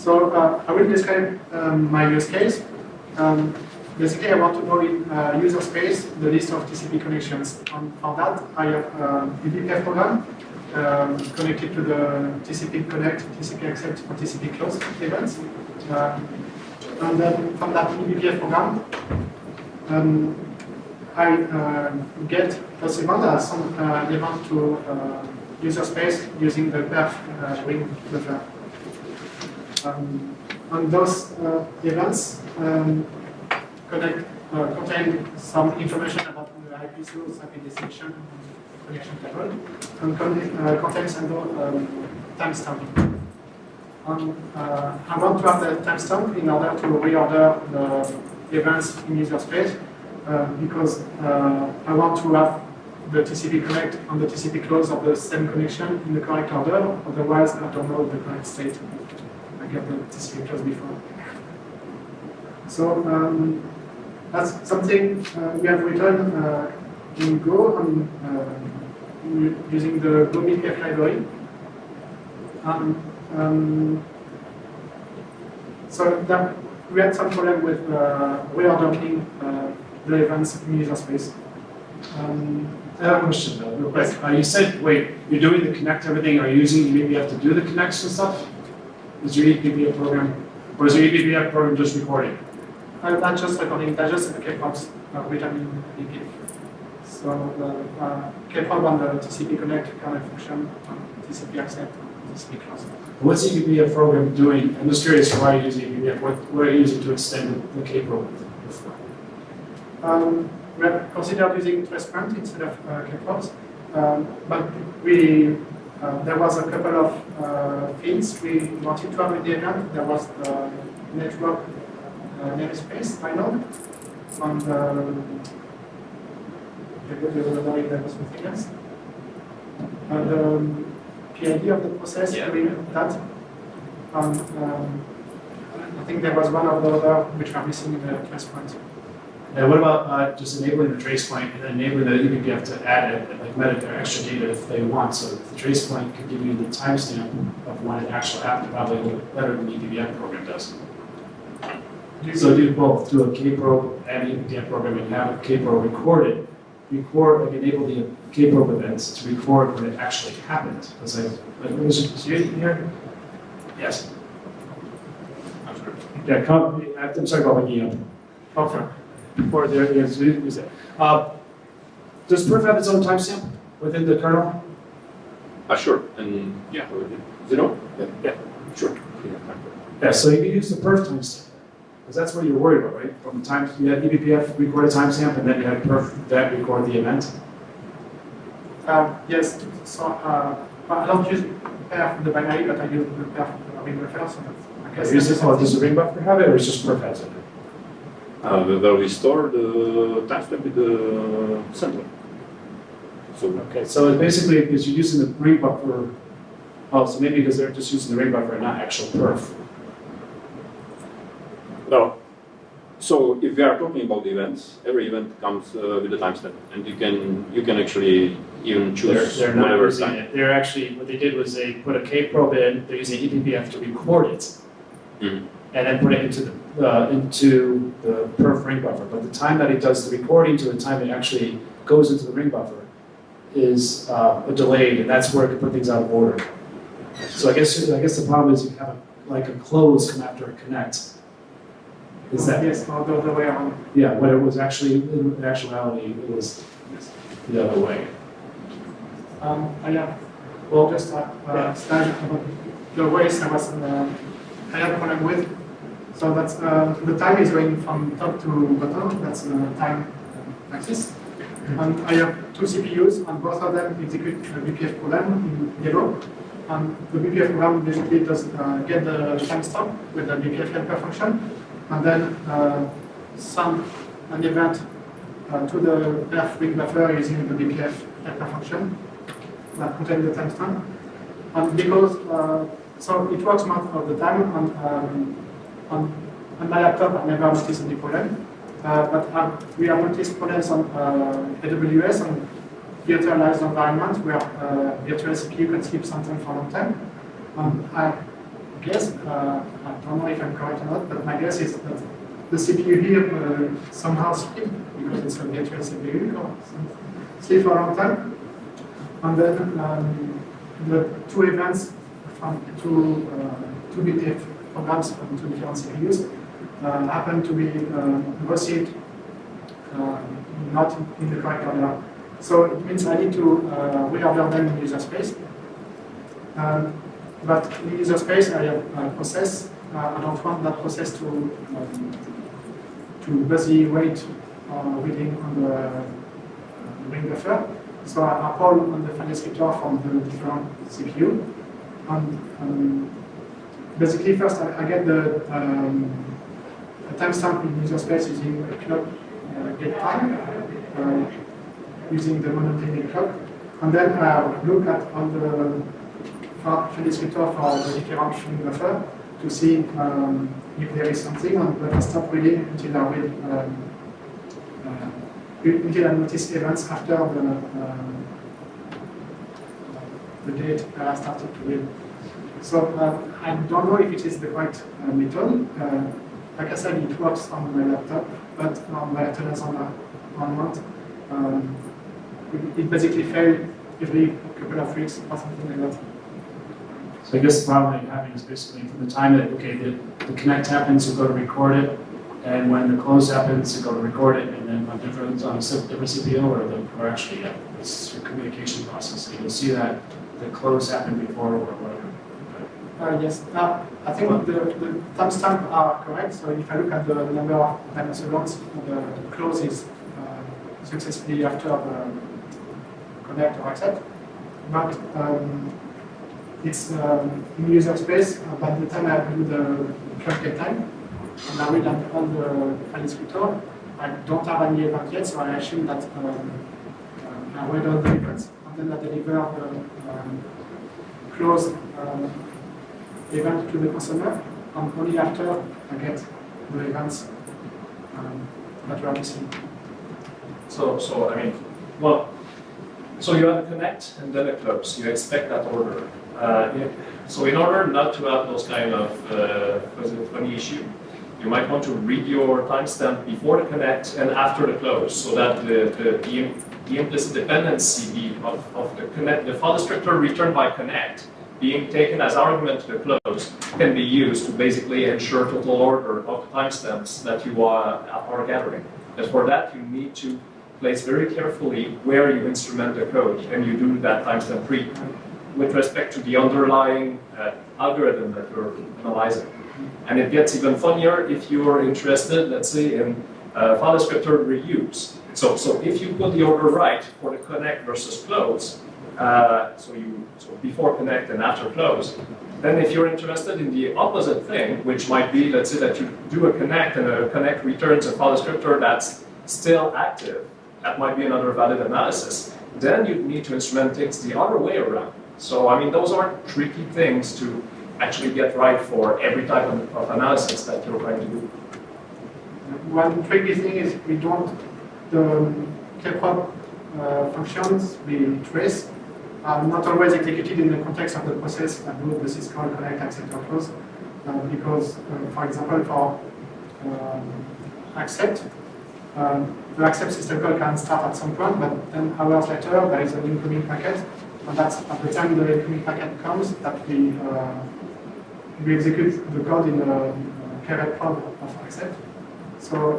So I will describe my use case. Basically, I want to know in user space the list of TCP connections. And for that, I have a eBPF program connected to the TCP connect, TCP accept, or TCP close events. And then from that eBPF program, I get possible some event to user space using the perf ring buffer. And those events contain some information about the IP source, IP destination, connection table, and contains another timestamp. I want to have the timestamp in order to reorder the events in user space because I want to have the TCP connect and the TCP close of the same connection in the correct order. Otherwise, I don't know the correct state. I get the TCP close before. So that's something we have written in Go and using the Go BPF library. So that we had some problem with reordering the events in user space. I have a question though, real quick. You said, wait, you're doing the connect everything, are you using eBPF to do the connects and stuff? Is your eBPF program, or is your eBPF program just recording? Not just recording, that's just a K-props written in eBPF. So the K-prop and the TCP connect kernel function, TCP accept, TCP close. What's the eBPF program doing? I'm just curious why you're using eBPF. What are you using to extend the K-program? We have considered using transparent instead of K-props, but there was a couple of things we wanted to have in the event. There was the network namespace by node, and there was something else. The PID of the process doing that. I think there was one of the other which are missing in the transparent. And what about just enabling the trace point and then enabling the eBPF to add it, like metadata, extra data if they want? So if the trace point could give you the timestamp of when it actually happened, probably a little bit better than the eBPF program does. So do both, do a K-probe and eBPF program and have a K-probe record, like enable the K-probe events to record when it actually happened. Because was you here? Yes. Yeah, I'm sorry about waking up. Okay. Or there is it. Does perf have its own timestamp within the kernel? Sure. And yeah. 0? Yeah. Sure. Yeah, so you can use the perf timestamp. Because that's what you're worried about, right? From the time you had eBPF record a timestamp and then you had perf that record the event? Yes. So I don't use perf the binary, but I use the perf ring buffer. So I guess does the ring buffer have it or is just perf has it? Where we store the timestamp in the center. So okay, so it basically because you're using the ring buffer. Oh, so maybe because they're just using the ring buffer and not actual perf. no. So if we are talking about the events, every event comes with a timestamp, and you can actually even choose they're not whatever using time. it. They're actually what they did was they put a K-probe in. They're using eBPF to record it. Mm-hmm. And then put it into the perf ring buffer. But the time that it does the recording to the time it actually goes into the ring buffer is delayed, and that's where it can put things out of order. So I guess the problem is you have like a close come after a connect. Is that yes, or the other way around? Yeah, when it was actually in actuality it was the other way. Yeah. Well, just slide about the ways I had a problem with. So that's the time is going from top to bottom. That's the time axis. And I have two CPUs, and both of them execute a BPF program in yellow. And the BPF program basically does get the timestamp with the BPF helper function, and then send an event to the perf ring buffer using the BPF helper function that contains the timestamp. And because so it works most of the time on my laptop, I never noticed any problem. But we have noticed problems on AWS and virtualized environment where virtual CPU can skip something for a long time. I guess, I don't know if I'm correct or not, but my guess is that the CPU here somehow sleep because it's a virtual CPU or sleep for a long time. And then the two events from two bit programs from two different CPUs happen to be received not in the correct order. So it means I need to reorder them in user space. But in user space, I have a process. I don't want that process to busy wait reading on the ring buffer. So I call on the file descriptor from the different CPU. And basically, first I get the timestamp in user space using a clock get time, using the monotonic clock. And then I look at all the file descriptor for the different ring buffer to see if there is something, but I stop reading until I read until I notice events after the date I started to read. So I don't know if it is the right method. Like I said, it works on my laptop, but on my attendance on month, it basically fails every couple of weeks or something like that. So I guess the problem that you're having is basically from the time that, okay, the connect happens, you go to record it, and when the close happens, you go to record it, and then on a different CPU, or actually, it's your communication process. So you'll see that the close happened before or whatever. Yes, I think the timestamp are correct. So if I look at the number of nanoseconds, the close is successfully after the connect or accept. But it's in user space. By the time I do the clock get time, and I read on the file descriptor, I don't have any event yet, so I assume that I read all the events, and then I deliver the close event to the consumer, and only after I get the events that we are missing. So I mean, well, so you have a connect and then a close. You expect that order. So in order not to have those kind of funny issue, you might want to read your timestamp before the connect and after the close, so that the implicit dependency of the connect, the file descriptor returned by connect, being taken as argument to the close, can be used to basically ensure total order of the timestamps that you are gathering. And for that, you need to place very carefully where you instrument the code, and you do that timestamp read with respect to the underlying algorithm that you're analyzing. And it gets even funnier if you're interested, let's say, in file descriptor reuse. So if you put the order right for the connect versus close, so before connect and after close, then if you're interested in the opposite thing, which might be, let's say that you do a connect and a connect returns a file descriptor that's still active, that might be another valid analysis, then you need to instrument things the other way around. So, I mean, those are tricky things to actually get right for every type of analysis that you're trying to do. One tricky thing is we don't, the kprop functions we trace are not always executed in the context of the process that do the syscall, connect, accept, or close. Because, for example, for accept, the accept system call can start at some point, but then hours later there is an incoming packet, and that's at the time the incoming packet comes that we execute the code in the caret prod of accept. So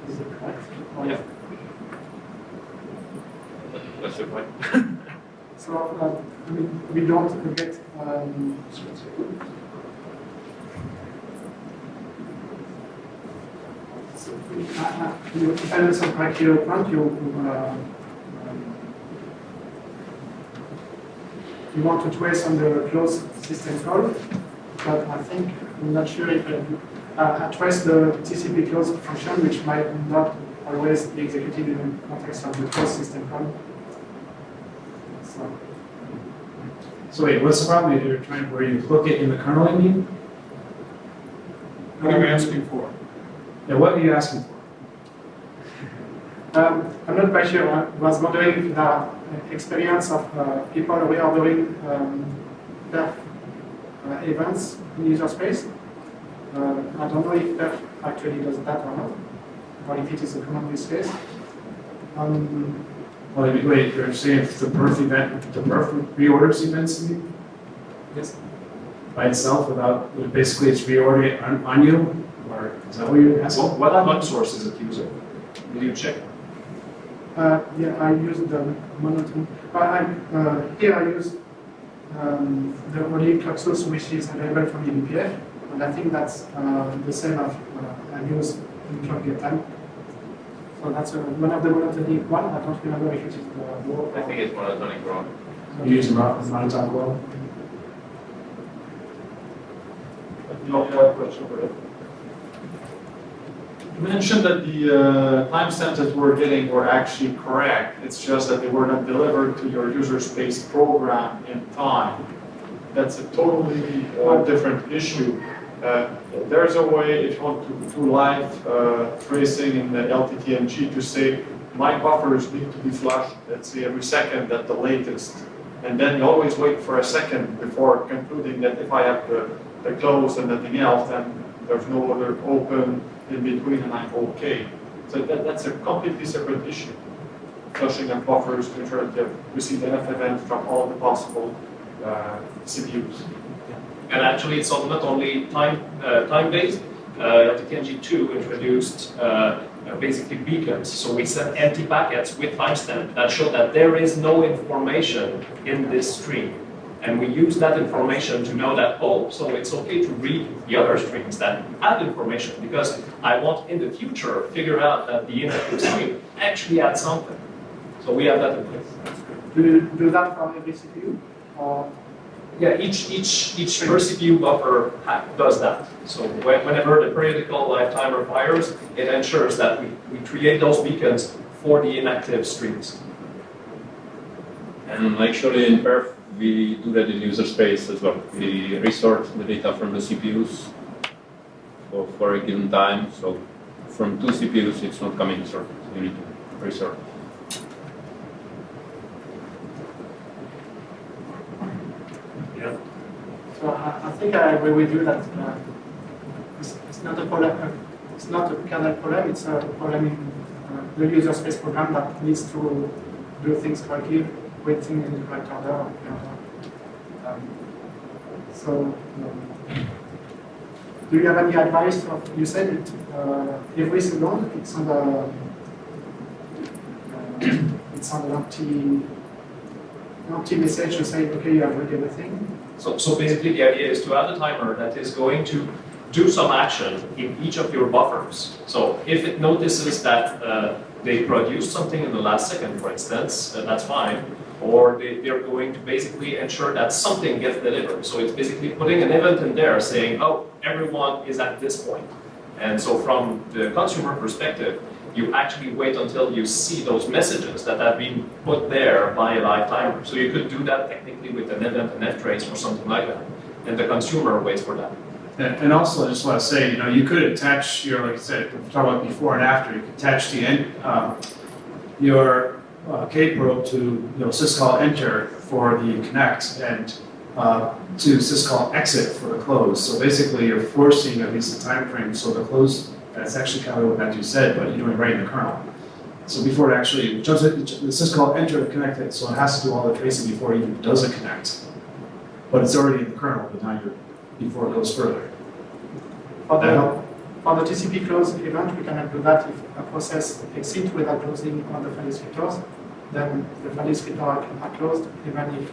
is it correct? Oh, yeah. That's the point. So we don't get so if I understand correctly your point, you want to trace on the closed system call, but I'm not sure if I trace the TCP close function, which might not always be executed in the context of the closed system call. So wait, what's the problem you're trying, where you hook it in the kernel, you mean? What are you asking for? Yeah, what are you asking for? I'm not quite sure. I was wondering if there are experience of people reordering perf events in user space. I don't know if perf actually does that or not, or if it is a common use case. Well, wait, you're saying if the perf event, the perf reorders events Yes. by itself without, basically it's reordering on you? Or is that what you're asking? What log source is it using? Will you check? Yeah, I use the monotone. Here I use the only clock source which is available from the BPF, and I think that's the same as I use in clock get time. So that's one of the monotonic one. I don't remember if it is the raw. I think it's monotonic raw. You use monotonic well? No, question for it. You mentioned that the timestamps that we're getting were actually correct. It's just that they were not delivered to your user space program in time. That's a totally different issue. There's a way, if you want to do live tracing in the LTTMG, to say my buffers need to be flushed, let's say every second at the latest. And then you always wait for a second before concluding that if I have the close and nothing else, then there's no other open in between and I'm okay. So that's a completely separate issue. Flushing of buffers to ensure that you receive enough events from all the possible CPUs. And actually, it's not only time-based. LTTNG2 introduced basically beacons. So we send empty packets with timestamp that show that there is no information in this stream. And we use that information to know that, oh, so it's okay to read the other streams that have information, because I want in the future figure out that the inactive stream actually had something. So we have that in place. Do you do that for every CPU? Or Yeah, each per CPU buffer does that. So whenever the periodical live timer fires, it ensures that we create those beacons for the inactive streams. And actually in perf, we do that in user space as well. We resort the data from the CPUs for a given time. So from 2 CPUs, it's not coming sorted. You need to resort. Yeah. so I think I agree with you that it's not a problem. It's not a kernel problem. It's a problem in the user space program that needs to do things correctly, waiting in the correct order. Do you have any advice? You said it every second it's on an empty message to say, okay, you have read everything. So basically the idea is to have a timer that is going to do some action in each of your buffers. So if it notices that they produced something in the last second, for instance, that's fine. Or they're going to basically ensure that something gets delivered. So it's basically putting an event in there saying, oh, everyone is at this point. And so from the consumer perspective, you actually wait until you see those messages that have been put there by a live timer. So you could do that technically with an event, an ftrace or something like that. And the consumer waits for that. And also, I just want to say, you could attach your, like I said, we're talking about before and after. You could attach the your K-probe to syscall enter for the connect and to syscall exit for the close. So basically, you're forcing at least a time frame. So the close, that's actually kind of what Matthew said, but you're doing it right in the kernel. So before it actually jumps, the syscall enter to connect it, so it has to do all the tracing before it even does a connect. But it's already in the kernel, but now before it goes further. For the TCP close event, we cannot do that if a process exits without closing on the file descriptors. Then the file descriptor are closed, even if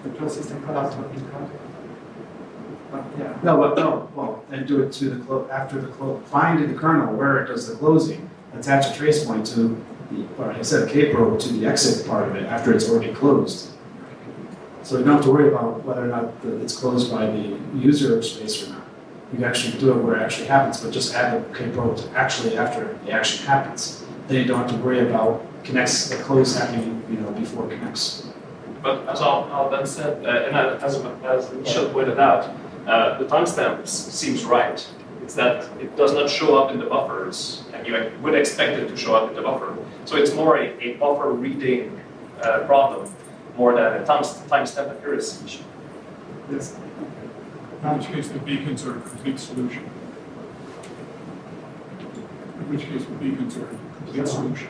the close system call has not been called. But yeah. Well, then do it to the after the close. Find in the kernel where it does the closing. Attach a trace point to or like I said, a K-probe to the exit part of it after it's already closed. So you don't have to worry about whether or not it's closed by the user space or not. You can actually do it where it actually happens, but just add the K-probe to actually after the action happens. Then you don't have to worry about the close happening, before it connects. But as Alban said, and as Michel pointed out, the timestamp seems right. It's that it does not show up in the buffers, and you would expect it to show up in the buffer. So it's more a buffer reading problem more than a timestamp accuracy issue. Yes. In which case the beacons are a complete solution. In which case the beacons are a complete solution.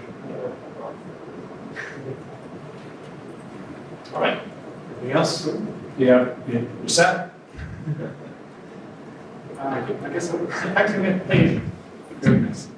All right. Anything else? Yeah, you're set? I guess so. Actually, thank you. Very nice.